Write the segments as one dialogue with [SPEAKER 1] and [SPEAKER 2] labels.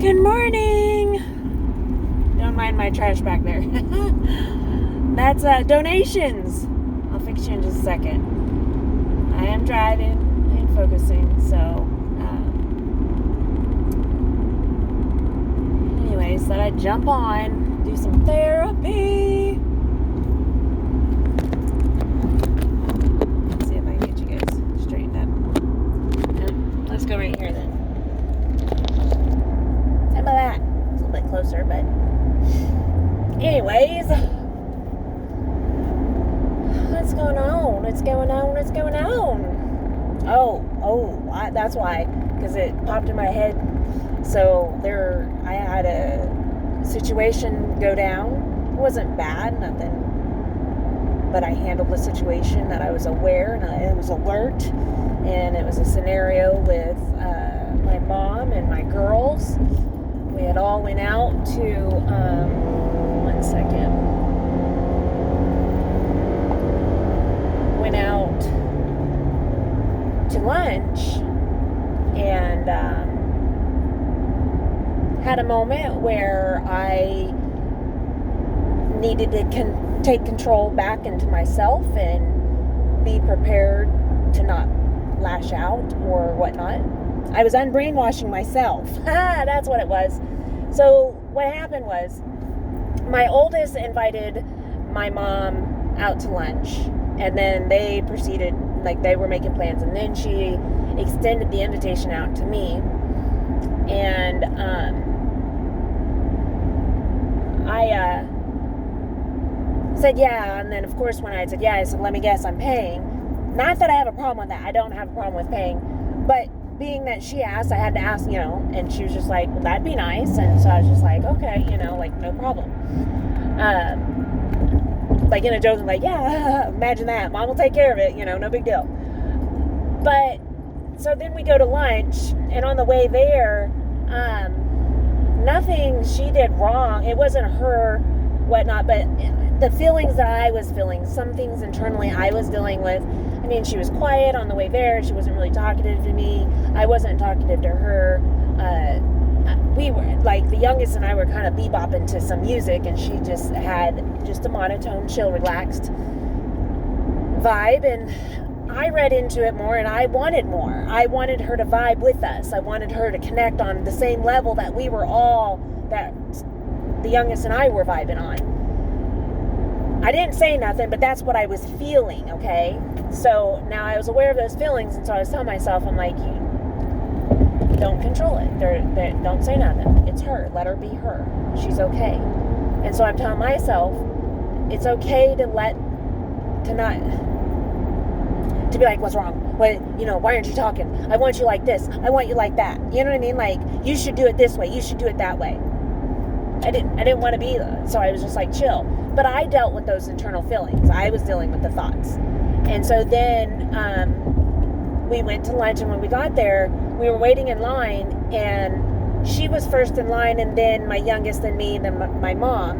[SPEAKER 1] Good morning. Don't mind my trash back there. That's donations. I'll fix you in just a second. I am driving and focusing, so anyways, thought I'd jump on, do some therapy. Let's see if I can get you guys straightened up. Let's go right here then. How about that? It's a little bit closer, but anyways, what's going on? That's why, because it popped in my head. So I had a situation go down. It wasn't bad, nothing, but I handled the situation that I was aware and I was alert, and it was a scenario with my mom and my girls. We had all went out to, went out to lunch and had a moment where I needed to take control back into myself and be prepared to not lash out or whatnot. I was unbrainwashing myself. That's what it was. So what happened was my oldest invited my mom out to lunch, and then they proceeded, like they were making plans, and then she extended the invitation out to me, and I said yeah, and then of course when I said yeah, I said, let me guess, I'm paying. Not that I have a problem with that. I don't have a problem with paying, but being that she asked, I had to ask, and she was just like, well, that'd be nice. And so I was just like, okay, like, no problem. Like in a joke, like, yeah, imagine that. Mom will take care of it, no big deal. But so then we go to lunch, and on the way there, nothing she did wrong. It wasn't her, whatnot, but the feelings that I was feeling, some things internally I was dealing with. I mean, she was quiet on the way there. She wasn't really talkative to me. I wasn't talkative to her. We were, like, the youngest and I were kind of bebopping to some music, and she just had just a monotone, chill, relaxed vibe. And I read into it more, and I wanted more. I wanted her to vibe with us. I wanted her to connect on the same level that we were all, that the youngest and I were vibing on. I didn't say nothing, but that's what I was feeling, okay? So now I was aware of those feelings, and so I was telling myself, I'm like, you don't control it. Don't say nothing. It's her. Let her be her. She's okay. And so I'm telling myself, it's okay to be like, what's wrong? Why aren't you talking? I want you like this. I want you like that. You know what I mean? Like, you should do it this way. You should do it that way. I didn't want to be that. So I was just like, chill. But I dealt with those internal feelings. I was dealing with the thoughts. And so then we went to lunch, and when we got there, we were waiting in line, and she was first in line, and then my youngest and me, and then my mom.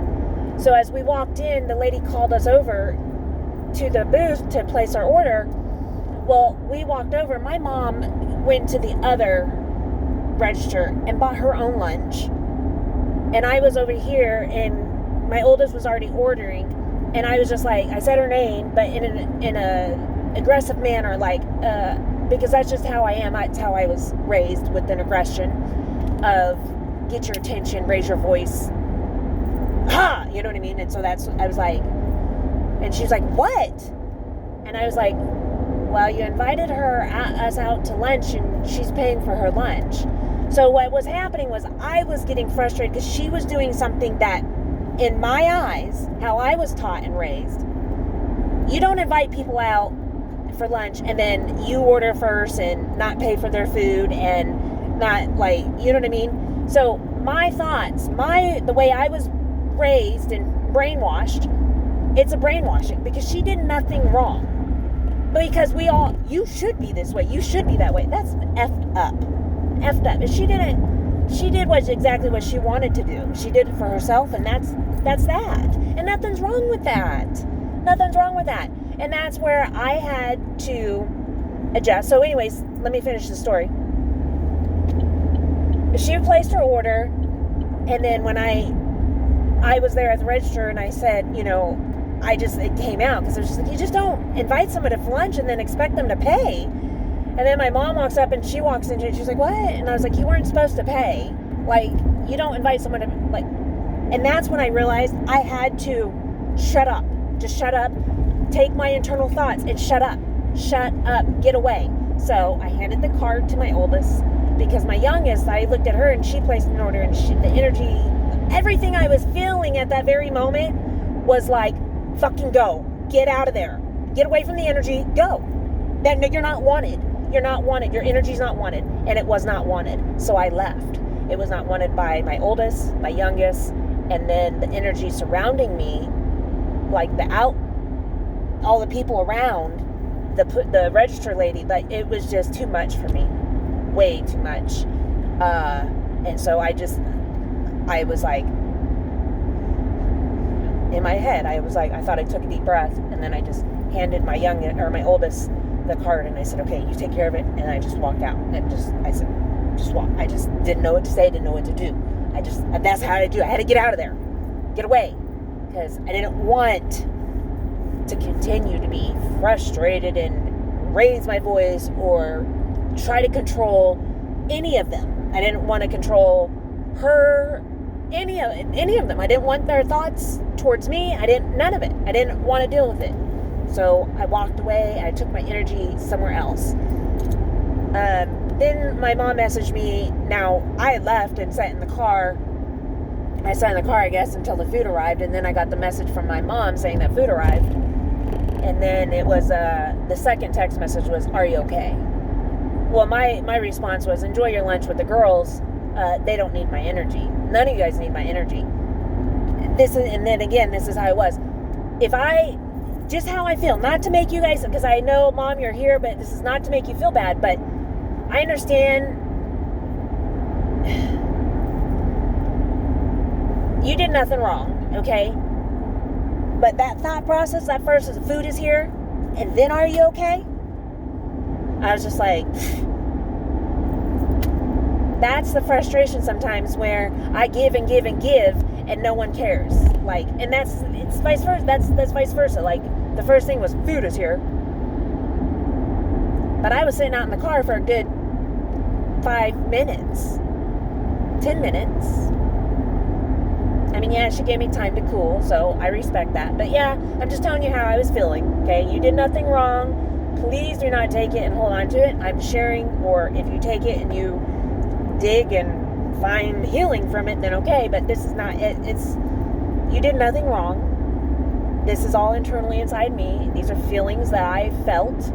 [SPEAKER 1] So as we walked in, the lady called us over to the booth to place our order. Well, we walked over. My mom went to the other register and bought her own lunch. And I was over here, and my oldest was already ordering, and I was just like, I said her name, but in a aggressive manner, like, because that's just how I am. That's how I was raised, with an aggression of get your attention, raise your voice, you know what I mean? And so I was like, and she's like, what? And I was like, well, you invited us out to lunch, and she's paying for her lunch. So what was happening was I was getting frustrated because she was doing something that, in my eyes, how I was taught and raised, you don't invite people out for lunch and then you order first and not pay for their food and not, like, you know what I mean? So my thoughts, the way I was raised and brainwashed, it's a brainwashing, because she did nothing wrong. Because you should be this way, you should be that way. That's effed up. And she did exactly what she wanted to do. She did it for herself, and that's that. And nothing's wrong with that. And that's where I had to adjust. So anyways, let me finish the story. she placed her order, and then when I was there at the register, and I said, it came out, because it was just like, you just don't invite somebody for lunch and then expect them to pay. And then my mom walks up, and she walks into it, she's like, what? And I was like, you weren't supposed to pay. Like, you don't invite someone to, like, and that's when I realized I had to shut up. Just shut up, take my internal thoughts, and shut up, get away. So I handed the card to my oldest, because my youngest, I looked at her, and she placed an order, and the energy, everything I was feeling at that very moment was like, fucking go, get out of there, get away from the energy, go. Then you're not wanted. You're not wanted. Your energy's not wanted. And it was not wanted. So I left. It was not wanted by my oldest, my youngest, and then the energy surrounding me, like all the people around, the register lady, like, it was just too much for me. Way too much. And so I was like, in my head, I was like, I thought I took a deep breath, and then I just handed my oldest the card, and I said, okay, you take care of it, and I just walked out, and I said, just walk. I just didn't know what to say, didn't know what to do. That's how I do. I had to get out of there, get away, because I didn't want to continue to be frustrated and raise my voice or try to control any of them. I didn't want to control her, any of them. I didn't want their thoughts towards me. None of it. I didn't want to deal with it. So I walked away. I took my energy somewhere else. Then my mom messaged me. Now, I had left and sat in the car. I sat in the car, I guess, until the food arrived. And then I got the message from my mom saying that food arrived. And then it was, the second text message was, are you okay? Well, my response was, enjoy your lunch with the girls. They don't need my energy. None of you guys need my energy. And then again, this is how I was. Just how I feel, not to make you guys, because I know, Mom, you're here, but this is not to make you feel bad, but I understand you did nothing wrong, okay? But that thought process, that first is, food is here, and then are you okay? I was just like, that's the frustration sometimes, where I give and give and give, and no one cares. Like, and it's vice versa. That's vice versa. Like, the first thing was, food is here. But I was sitting out in the car for a good 5 minutes, 10 minutes. I mean, yeah, she gave me time to cool, so I respect that. But yeah, I'm just telling you how I was feeling, okay? You did nothing wrong. Please do not take it and hold on to it. I'm sharing, or if you take it and you dig and find healing from it, then okay, but this is not it. You did nothing wrong. This is all internally inside me. These are feelings that I felt.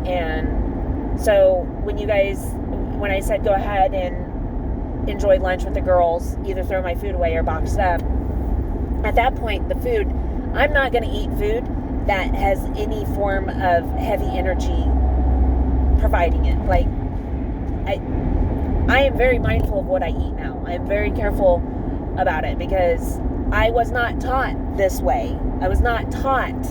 [SPEAKER 1] And so when I said go ahead and enjoy lunch with the girls, either throw my food away or box it up, at that point, the food, I'm not going to eat food that has any form of heavy energy providing it. Like, I am very mindful of what I eat now. I am very careful about it, because I was not taught this way. I was not taught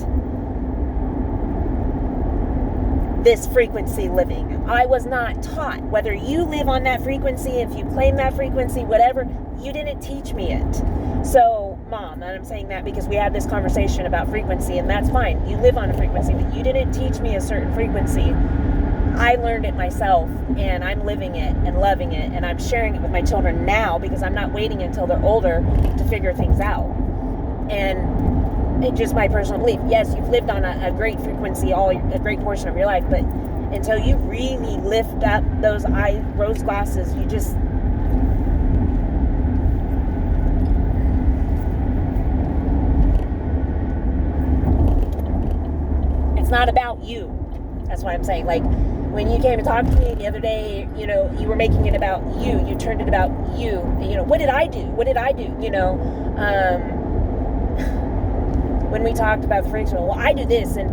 [SPEAKER 1] this frequency living. I was not taught. Whether you live on that frequency, if you claim that frequency, whatever, you didn't teach me it. So, Mom, and I'm saying that because we had this conversation about frequency, and that's fine. You live on a frequency, but you didn't teach me a certain frequency. I learned it myself, and I'm living it and loving it, and I'm sharing it with my children now, because I'm not waiting until they're older to figure things out. And it's just my personal belief. Yes, you've lived on a great frequency a great portion of your life, but until you really lift up those rose glasses, you just... It's not about you. That's why I'm saying, like, when you came to talk to me the other day, you were making it about you. You turned it about you. What did I do? What did I do? When we talked about the freaks, well, I do this, and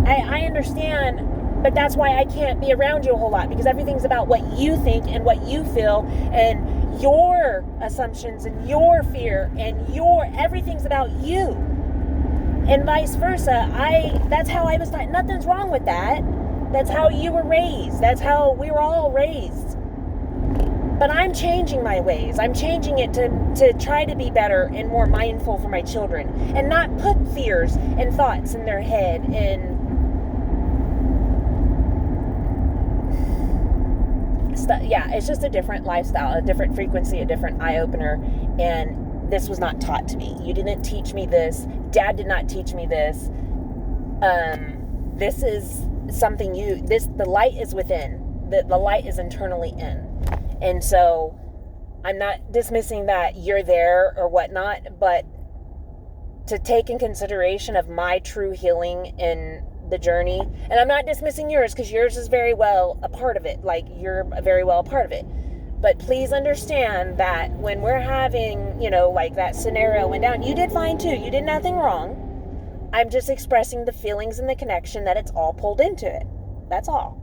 [SPEAKER 1] I understand, but that's why I can't be around you a whole lot, because everything's about what you think and what you feel, and your assumptions and your fear, and everything's about you. And vice versa. That's how I was taught. Nothing's wrong with that. That's how you were raised. That's how we were all raised. But I'm changing my ways. I'm changing it to try to be better and more mindful for my children and not put fears and thoughts in their head. And yeah, it's just a different lifestyle, a different frequency, a different eye-opener. And this was not taught to me. You didn't teach me this. Dad did not teach me this. This is something the light is within. The light is internally in. And so I'm not dismissing that you're there or whatnot, but to take in consideration of my true healing in the journey, and I'm not dismissing yours because yours is very well a part of it. Like, you're very well a part of it. But please understand that when we're having, like that scenario went down, you did fine too. You did nothing wrong. I'm just expressing the feelings and the connection that it's all pulled into it. That's all.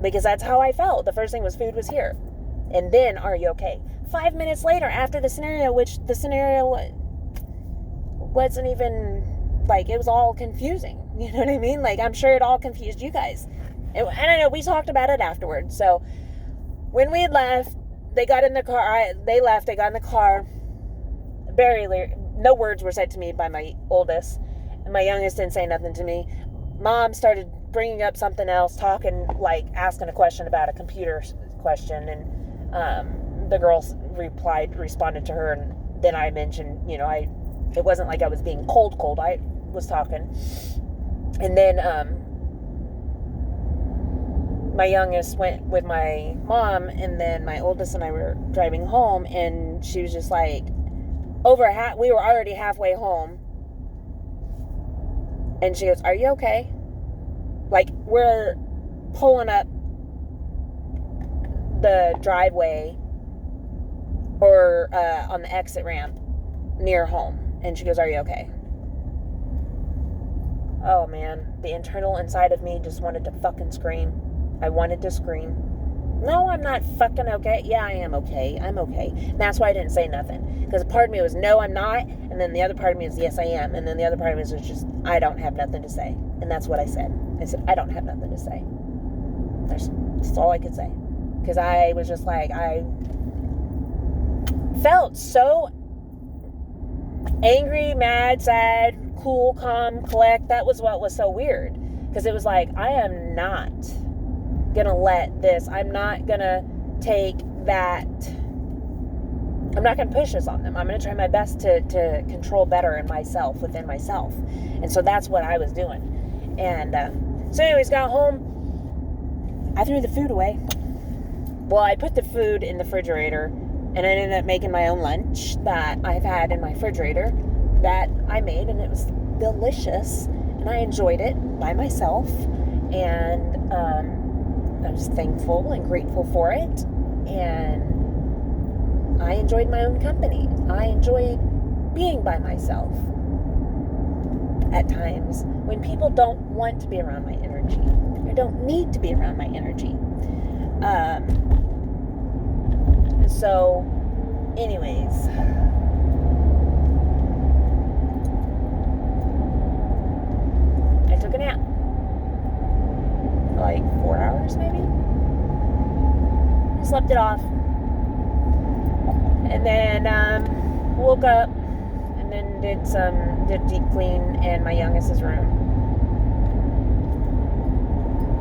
[SPEAKER 1] Because that's how I felt. The first thing was food was here. And then, are you okay? 5 minutes later, after the scenario, which the scenario wasn't even, like, it was all confusing. You know what I mean? Like, I'm sure it all confused you guys. And I know we talked about it afterwards. So, when we left, they got in the car. They left. They got in the car. No words were said to me by my oldest. And my youngest didn't say nothing to me. Mom started bringing up something else, talking, like, asking a question about a computer question. And the girls responded to her. And then I mentioned, it wasn't like I was being cold. I was talking. And then my youngest went with my mom, and then my oldest and I were driving home, and she was just like, we were already halfway home, and she goes, "Are you okay?" Like, we're pulling up the driveway or on the exit ramp near home, and she goes, "Are you okay?" Oh man, the internal inside of me just wanted to fucking scream. I wanted to scream. No, I'm not fucking okay. Yeah, I am okay. I'm okay. And that's why I didn't say nothing. Because a part of me was, no, I'm not. And then the other part of me was, yes, I am. And then the other part of me was just, I don't have nothing to say. And that's what I said. I said, I don't have nothing to say. That's all I could say. Because I was just like, I felt so angry, mad, sad, cool, calm, collect. That was what was so weird. Because it was like, I am not gonna let this, I'm not gonna take that, I'm not gonna push this on them. I'm gonna try my best to control better in myself, within myself. And so that's what I was doing. And so anyways, got home. I threw the food away. Well, I put the food in the refrigerator, and I ended up making my own lunch that I've had in my refrigerator that I made, and it was delicious, and I enjoyed it by myself. And I was thankful and grateful for it, and I enjoyed my own company. I enjoyed being by myself at times when people don't want to be around my energy or don't need to be around my energy. So anyways, I took a nap. Like 4 hours maybe. I slept it off, and then woke up, and then did deep clean in my youngest's room,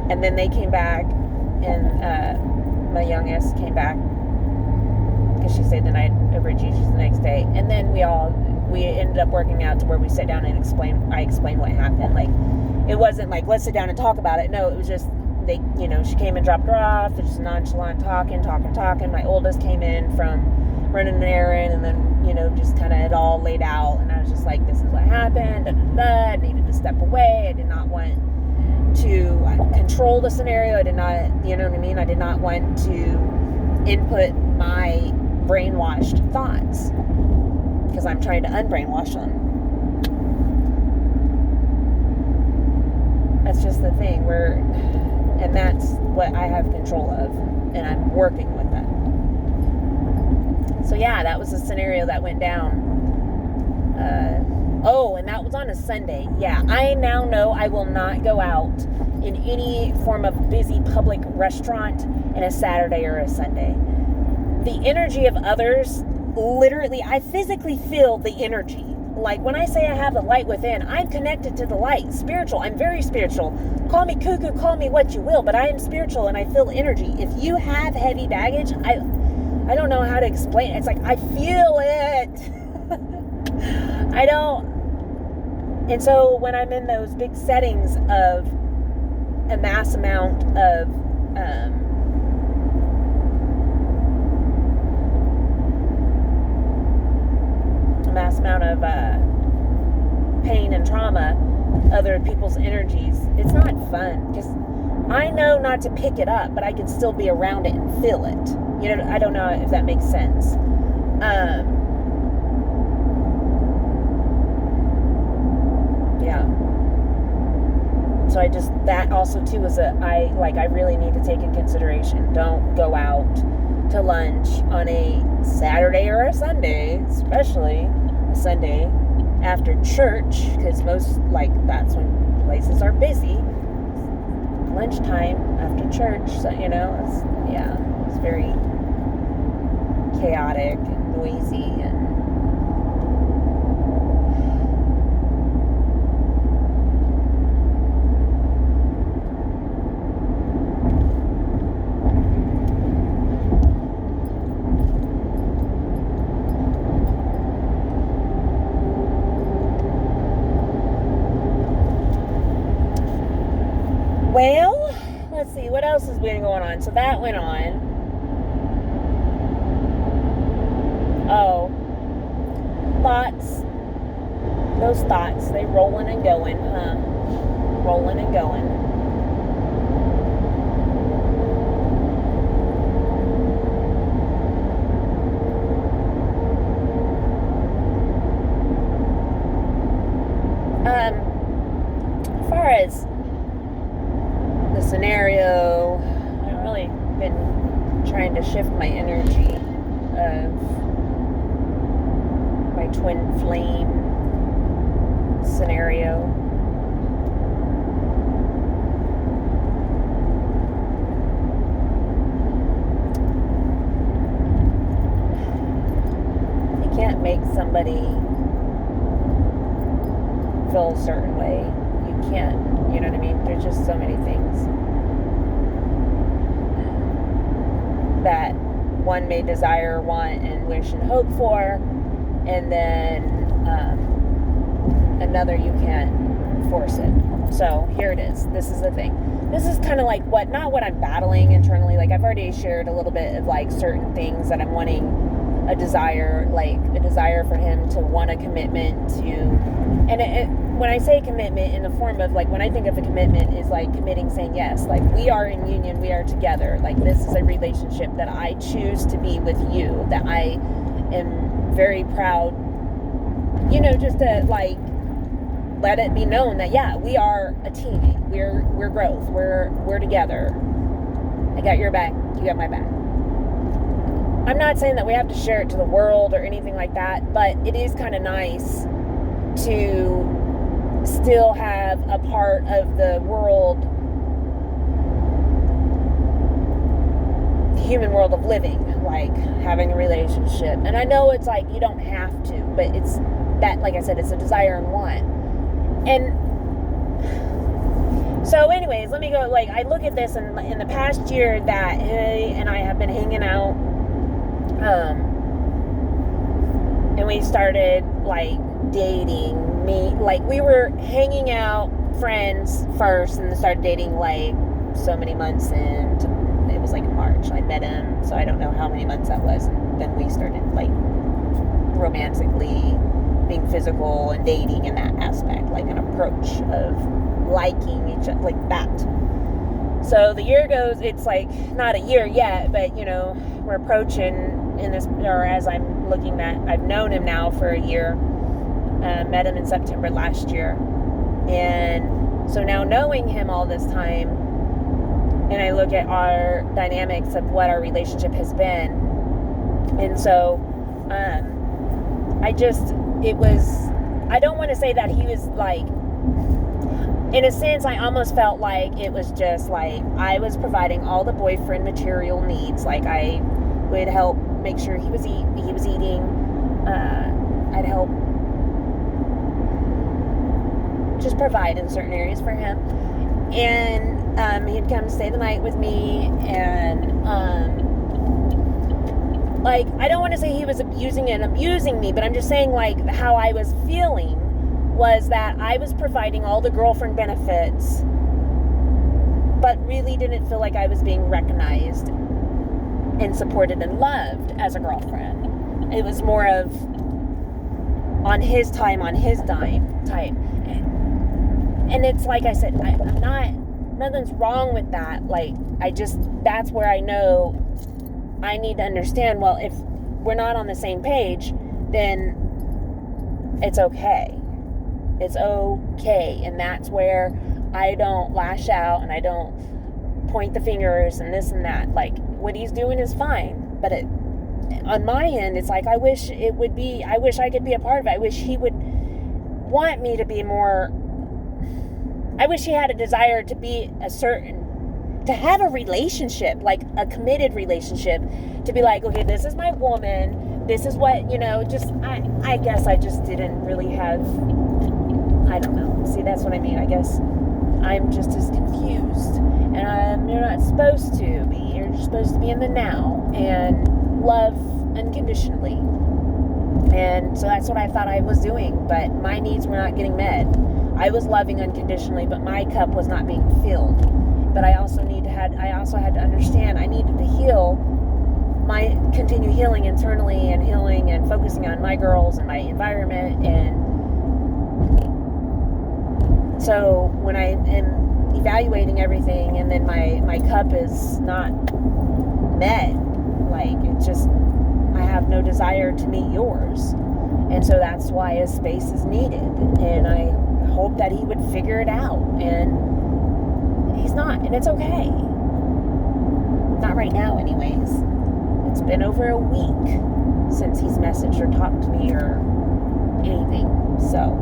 [SPEAKER 1] and then they came back, and my youngest came back because she stayed the night over at Gigi's the next day, and then we ended up working out to where we sat down and I explained what happened. Like, it wasn't like, let's sit down and talk about it. No, it was just, she came and dropped her off. It's just nonchalant talking. My oldest came in from running an errand, and then, just kind of it all laid out. And I was just like, this is what happened. I needed to step away. I did not want to control the scenario. I did not, you know what I mean? I did not want to input my brainwashed thoughts, because I'm trying to unbrainwash them. That's just the thing, and that's what I have control of, and I'm working with that. So yeah, that was a scenario that went down Oh, and that was on a Sunday. Yeah, I now know I will not go out in any form of busy public restaurant in a Saturday or a Sunday. The energy of others, literally, I physically feel the energy. Like when I say I have the light within, I'm connected to the light. Spiritual. I'm very spiritual. Call me cuckoo, call me what you will, but I am spiritual and I feel energy. If you have heavy baggage, I don't know how to explain it. It's like I feel it. I don't. And so when I'm in those big settings of a mass amount of pain and trauma, other people's energies, it's not fun because I know not to pick it up, but I can still be around it and feel it. You know, I don't know if that makes sense. Yeah. So that also too is I really need to take in consideration. Don't go out to lunch on a Saturday or a Sunday, especially a Sunday after church, because that's when places are busy. Lunchtime after church, so it's very chaotic and noisy and well, let's see, what else has been going on? So that went on. Oh, thoughts. Those thoughts, they rolling and going, rolling and going. As far as the scenario, I've really been trying to shift my energy of my twin flame scenario. You can't make somebody feel a certain way. You can't, you know what I mean? There's just so many things that one may desire, want, and wish and hope for, and then another you can't force it. So here it is. This is the thing. This is kind of like not what I'm battling internally. Like I've already shared a little bit of like certain things that I'm wanting, a desire for him to want a commitment to, and when I say commitment in the form of like, when I think of a commitment is like committing, saying yes, like we are in union, we are together, like this is a relationship that I choose to be with you, that I am very proud, just to like let it be known that yeah, we are a team, we're growth, we're together. I got your back, you got my back. I'm not saying that we have to share it to the world or anything like that, but it is kind of nice to still have a part of the world, the human world of living, like having a relationship. And I know it's like you don't have to, but it's that, like I said, it's a desire and want. And so anyways, let me go, like I look at this in the past year that he and I have been hanging out, and we started like dating. Like we were hanging out, friends first, and then started dating like so many months in. It was like March. I met him, so I don't know how many months that was. And then we started like romantically being physical and dating in that aspect, like an approach of liking each other, like that. So the year goes, it's like not a year yet, but we're approaching in this, or as I'm looking at, I've known him now for a year. Met him in September last year, and so now knowing him all this time, and I look at our dynamics of what our relationship has been, and so I don't want to say that he was like, in a sense, I almost felt like it was just like I was providing all the boyfriend material needs. Like I would help make sure he was eating. I'd help just provide in certain areas for him. And he'd come stay the night with me. And like, I don't want to say he was abusing me, but I'm just saying like how I was feeling was that I was providing all the girlfriend benefits, but really didn't feel like I was being recognized and supported and loved as a girlfriend. It was more of on his time, on his dime type. And it's like I said, nothing's wrong with that. Like, that's where I know I need to understand, well, if we're not on the same page, then it's okay. It's okay. And that's where I don't lash out and I don't point the fingers and this and that. Like, what he's doing is fine. But on my end, it's like, I wish I could be a part of it. I wish he would want me to be more. I wish he had a desire to to have a relationship, like a committed relationship, to be like, okay, this is my woman. This is what, I guess I just didn't really have, I don't know. See, that's what I mean. I guess I'm just as confused. And you're not supposed to be. You're just supposed to be in the now and love unconditionally. And so that's what I thought I was doing, but my needs were not getting met. I was loving unconditionally, but my cup was not being filled. But I also had to understand I needed to continue healing internally and healing and focusing on my girls and my environment. And so when I am evaluating everything and then my cup is not met, like it's just, I have no desire to meet yours. And so that's why a space is needed. And I hope that he would figure it out. And he's not. And it's okay. Not right now, anyways. It's been over a week since he's messaged or talked to me or anything. So,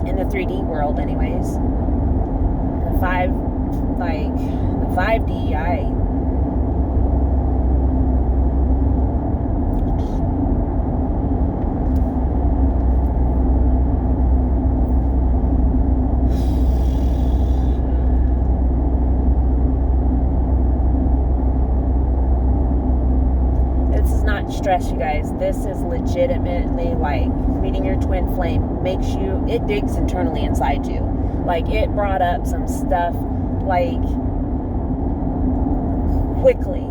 [SPEAKER 1] in the 3D world, anyways. The 5D, stress, you guys. This is legitimately like meeting your twin flame it digs internally inside you. Like, it brought up some stuff like quickly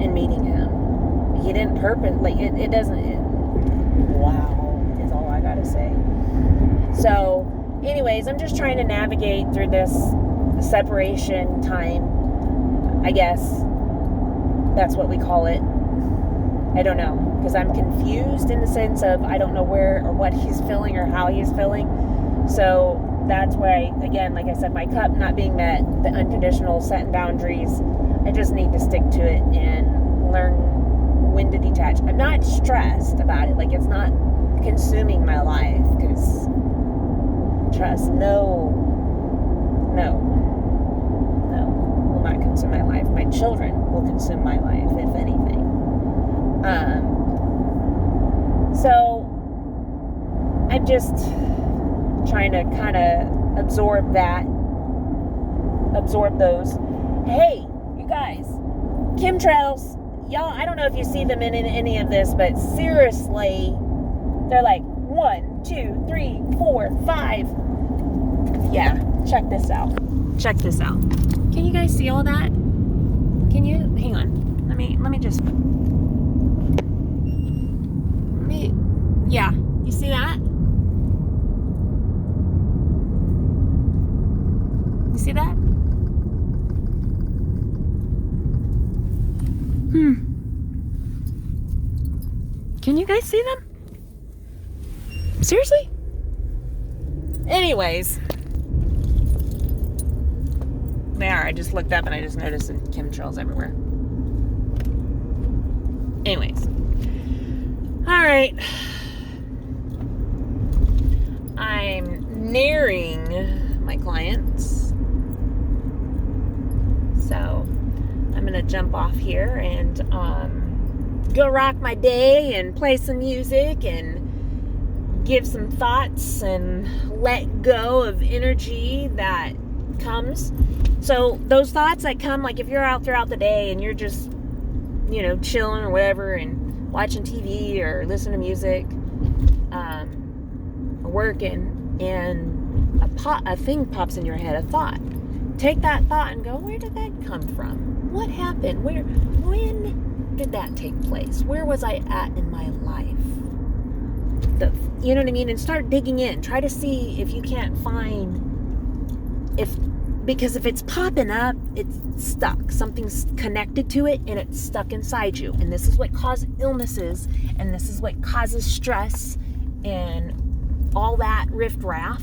[SPEAKER 1] in meeting him. He didn't purpose, like wow is all I gotta say. So anyways, I'm just trying to navigate through this separation time, I guess that's what we call it. I don't know, because I'm confused in the sense of I don't know where or what he's feeling or how he's feeling. So that's why, again, like I said, my cup not being met, the unconditional setting boundaries, I just need to stick to it and learn when to detach. I'm not stressed about it. Like, it's not consuming my life, because trust, no, will not consume my life. My children will consume my life, if anything. So I'm just trying to kind of absorb those. Hey, you guys, chemtrails, y'all, I don't know if you see them in any of this, but seriously, they're like 1, 2, 3, 4, 5. Yeah, check this out. Can you guys see all that? Can you? Hang on. Let me just. Yeah, you see that? You see that? Can you guys see them? Seriously? Anyways. They are. I just looked up and I just noticed the chemtrails everywhere. Anyways. All right. I'm nearing my clients. So I'm going to jump off here and go rock my day and play some music and give some thoughts and let go of energy that comes. So those thoughts that come, like if you're out throughout the day and you're just, chilling or whatever and watching TV or listening to music, working, and a thing pops in your head, a thought. Take that thought and go, where did that come from? What happened? When did that take place? Where was I at in my life? You know what I mean? And start digging in. Try to see if you can't find, because if it's popping up, it's stuck. Something's connected to it and it's stuck inside you. And this is what causes illnesses, and this is what causes stress and all that riff-raff.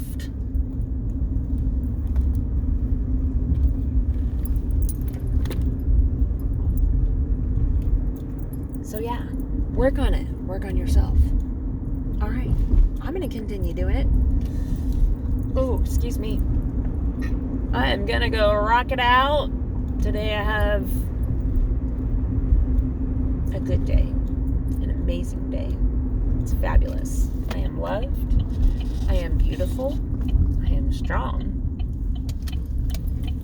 [SPEAKER 1] So yeah, work on it. Work on yourself. All right, I'm going to continue doing it. Oh, excuse me. I am going to go rock it out. Today I have a good day, an amazing day. It's fabulous. I am loved. I am beautiful. I am strong.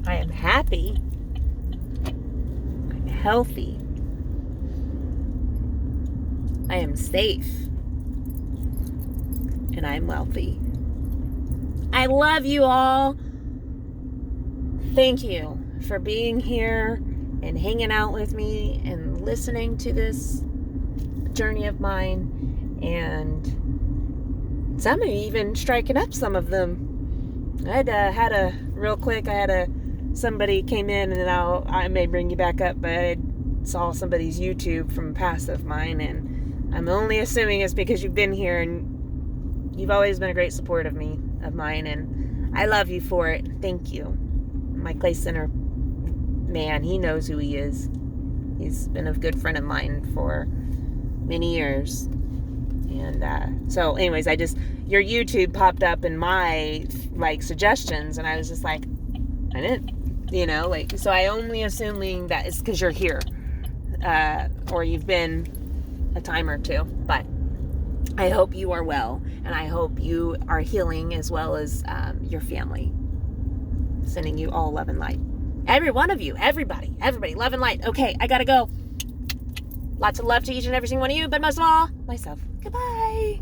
[SPEAKER 1] I am happy. I'm healthy. I am safe. And I'm wealthy. I love you all. Thank you for being here and hanging out with me and listening to this journey of mine. And some of you even striking up some of them. I had somebody came in, and then I may bring you back up, but I saw somebody's YouTube from past of mine, and I'm only assuming it's because you've been here and you've always been a great support of mine, and I love you for it. Thank you. My Clay Center man, he knows who he is. He's been a good friend of mine for many years. And so anyways, your YouTube popped up in my suggestions, and I was just like, I didn't, so I only assuming that it's because you're here, or you've been a time or two. But I hope you are well, and I hope you are healing as well as your family. Sending you all love and light. Every one of you, everybody, love and light. Okay, I gotta go. Lots of love to each and every single one of you, but most of all, myself. Goodbye.